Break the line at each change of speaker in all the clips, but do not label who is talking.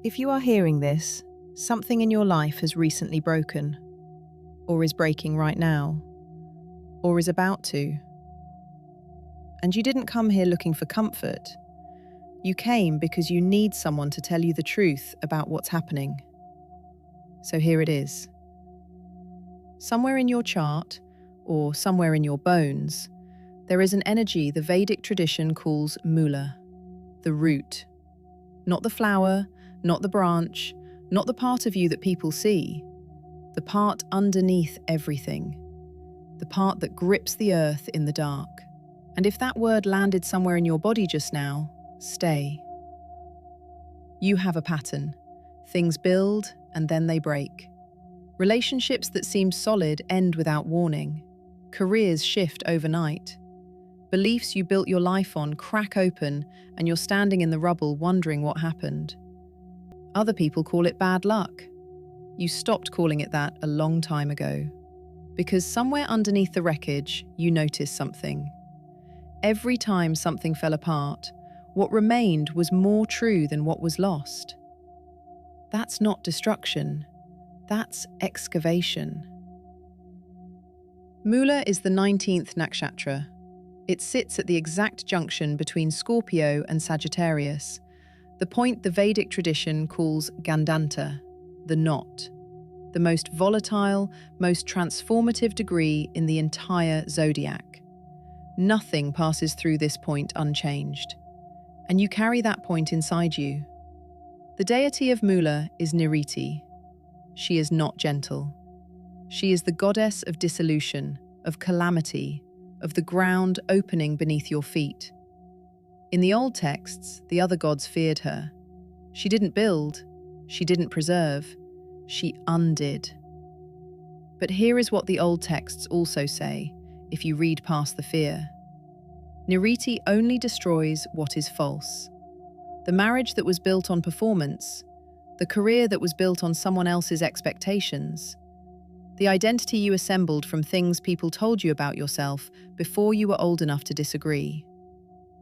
If you are hearing this, something in your life has recently broken, or is breaking right now, or is about to. And you didn't come here looking for comfort. You came because you need someone to tell you the truth about what's happening. So here it is. Somewhere in your chart, or somewhere in your bones, there is an energy the Vedic tradition calls Mula, the root. Not the flower, not the branch, not the part of you that people see. The part underneath everything. The part that grips the earth in the dark. And if that word landed somewhere in your body just now, stay. You have a pattern. Things build and then they break. Relationships that seemed solid end without warning. Careers shift overnight. Beliefs you built your life on crack open and you're standing in the rubble wondering what happened. Other people call it bad luck. You stopped calling it that a long time ago. Because somewhere underneath the wreckage, you noticed something. Every time something fell apart, what remained was more true than what was lost. That's not destruction. That's excavation. Mula is the 19th Nakshatra. It sits at the exact junction between Scorpio and Sagittarius, the point the Vedic tradition calls Gandanta, the knot, the most volatile, most transformative degree in the entire zodiac. Nothing passes through this point unchanged, and you carry that point inside you. The deity of Mula is Niriti. She is not gentle. She is the goddess of dissolution, of calamity, of the ground opening beneath your feet. In the old texts, the other gods feared her. She didn't build, she didn't preserve, she undid. But here is what the old texts also say, if you read past the fear. Niriti only destroys what is false. The marriage that was built on performance, the career that was built on someone else's expectations, the identity you assembled from things people told you about yourself before you were old enough to disagree.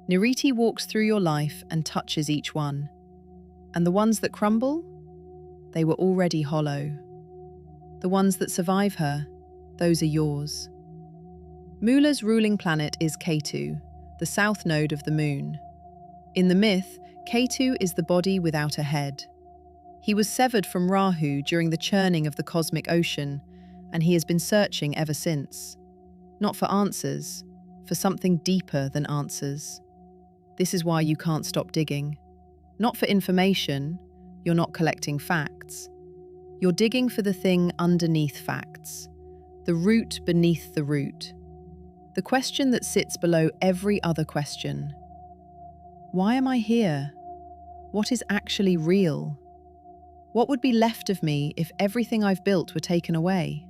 Niriti walks through your life and touches each one. And the ones that crumble? They were already hollow. The ones that survive her, those are yours. Mula's ruling planet is Ketu, the south node of the moon. In the myth, Ketu is the body without a head. He was severed from Rahu during the churning of the cosmic ocean, and he has been searching ever since. Not for answers, for something deeper than answers. This is why you can't stop digging. Not for information, you're not collecting facts. You're digging for the thing underneath facts, the root beneath the root. The question that sits below every other question. Why am I here? What is actually real? What would be left of me if everything I've built were taken away?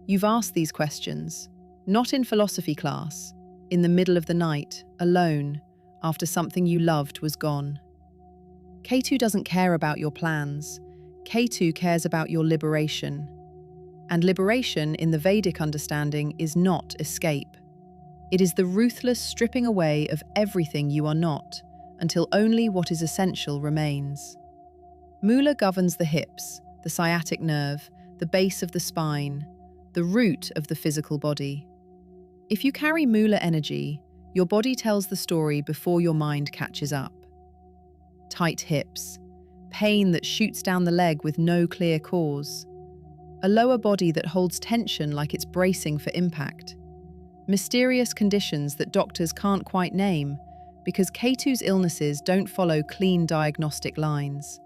You've asked these questions, not in philosophy class, in the middle of the night, alone, after something you loved was gone. Ketu doesn't care about your plans. Ketu cares about your liberation. And liberation, in the Vedic understanding, is not escape. It is the ruthless stripping away of everything you are not, until only what is essential remains. Mula governs the hips, the sciatic nerve, the base of the spine, the root of the physical body. If you carry Mula energy, your body tells the story before your mind catches up. Tight hips, pain that shoots down the leg with no clear cause, a lower body that holds tension like it's bracing for impact, mysterious conditions that doctors can't quite name because Ketu's illnesses don't follow clean diagnostic lines.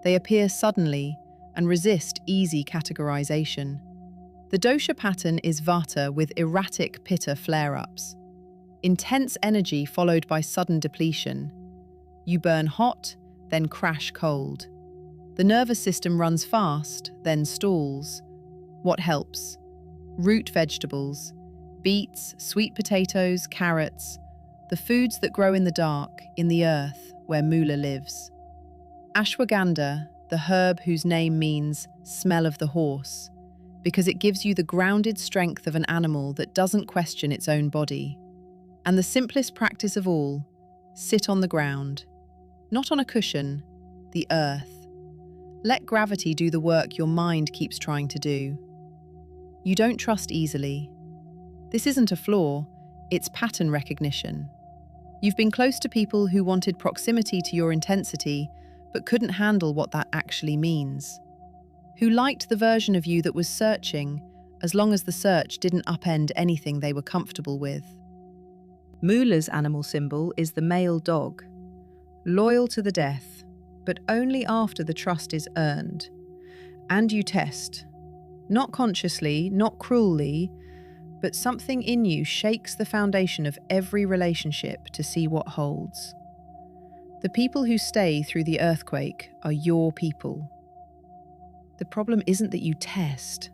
They appear suddenly and resist easy categorization. The dosha pattern is Vata with erratic Pitta flare-ups. Intense energy followed by sudden depletion. You burn hot, then crash cold. The nervous system runs fast, then stalls. What helps? Root vegetables, beets, sweet potatoes, carrots, the foods that grow in the dark, in the earth, where Mula lives. Ashwagandha, the herb whose name means smell of the horse, because it gives you the grounded strength of an animal that doesn't question its own body. And the simplest practice of all, sit on the ground. Not on a cushion, the earth. Let gravity do the work your mind keeps trying to do. You don't trust easily. This isn't a flaw, it's pattern recognition. You've been close to people who wanted proximity to your intensity, but couldn't handle what that actually means. Who liked the version of you that was searching, as long as the search didn't upend anything they were comfortable with. Mula's animal symbol is the male dog, loyal to the death, but only after the trust is earned. And you test, not consciously, not cruelly, but something in you shakes the foundation of every relationship to see what holds. The people who stay through the earthquake are your people. The problem isn't that you test.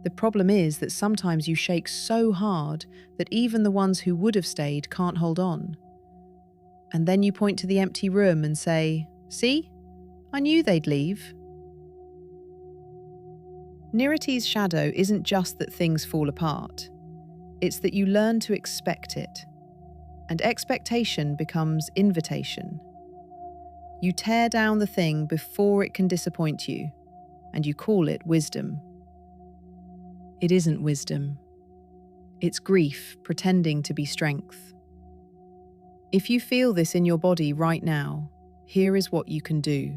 The problem is that sometimes you shake so hard that even the ones who would have stayed can't hold on. And then you point to the empty room and say, "See? I knew they'd leave." Niriti's shadow isn't just that things fall apart. It's that you learn to expect it. And expectation becomes invitation. You tear down the thing before it can disappoint you, and you call it wisdom. It isn't wisdom. It's grief pretending to be strength. If you feel this in your body right now, here is what you can do.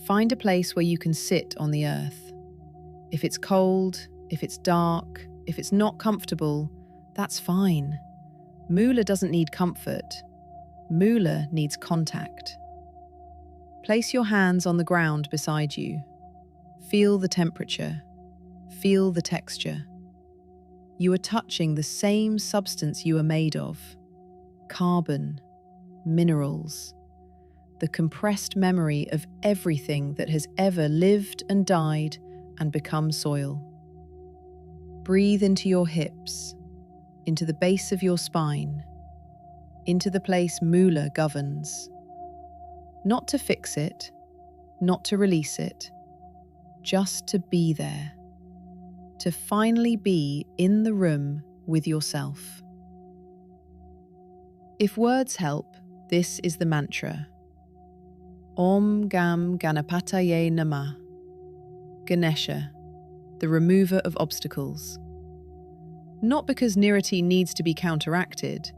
Find a place where you can sit on the earth. If it's cold, if it's dark, if it's not comfortable, that's fine. Mula doesn't need comfort. Mula needs contact. Place your hands on the ground beside you. Feel the temperature. Feel the texture. You are touching the same substance you are made of. Carbon, minerals, the compressed memory of everything that has ever lived and died and become soil. Breathe into your hips, into the base of your spine, into the place Mula governs. Not to fix it, not to release it, just to be there. To finally be in the room with yourself. If words help, this is the mantra. Om Gam Ganapataye Namah. Ganesha, the remover of obstacles. Not because Niriti needs to be counteracted,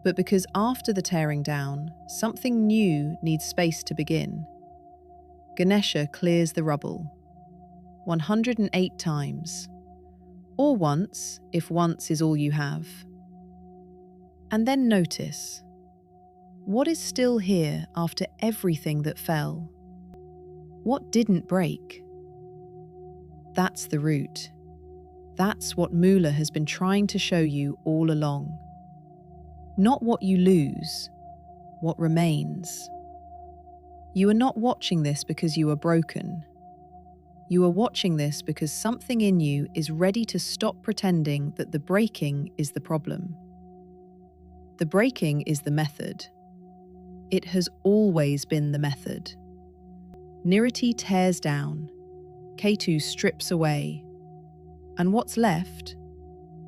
but because after the tearing down, something new needs space to begin. Ganesha clears the rubble. 108 times. Or once, if once is all you have. And then notice, what is still here after everything that fell? What didn't break? That's the root. That's what Mula has been trying to show you all along. Not what you lose, what remains. You are not watching this because you are broken. You are watching this because something in you is ready to stop pretending that the breaking is the problem. The breaking is the method. It has always been the method. Niriti tears down, Ketu strips away, and what's left?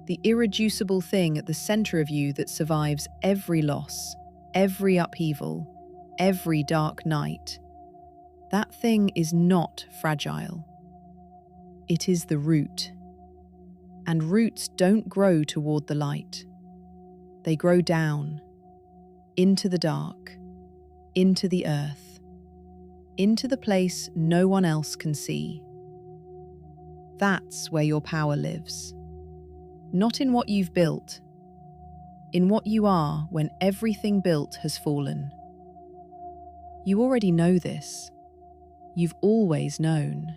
The irreducible thing at the center of you that survives every loss, every upheaval, every dark night. That thing is not fragile. It is the root. And roots don't grow toward the light. They grow down, into the dark, into the earth, into the place no one else can see. That's where your power lives. Not in what you've built, in what you are when everything built has fallen. You already know this. You've always known.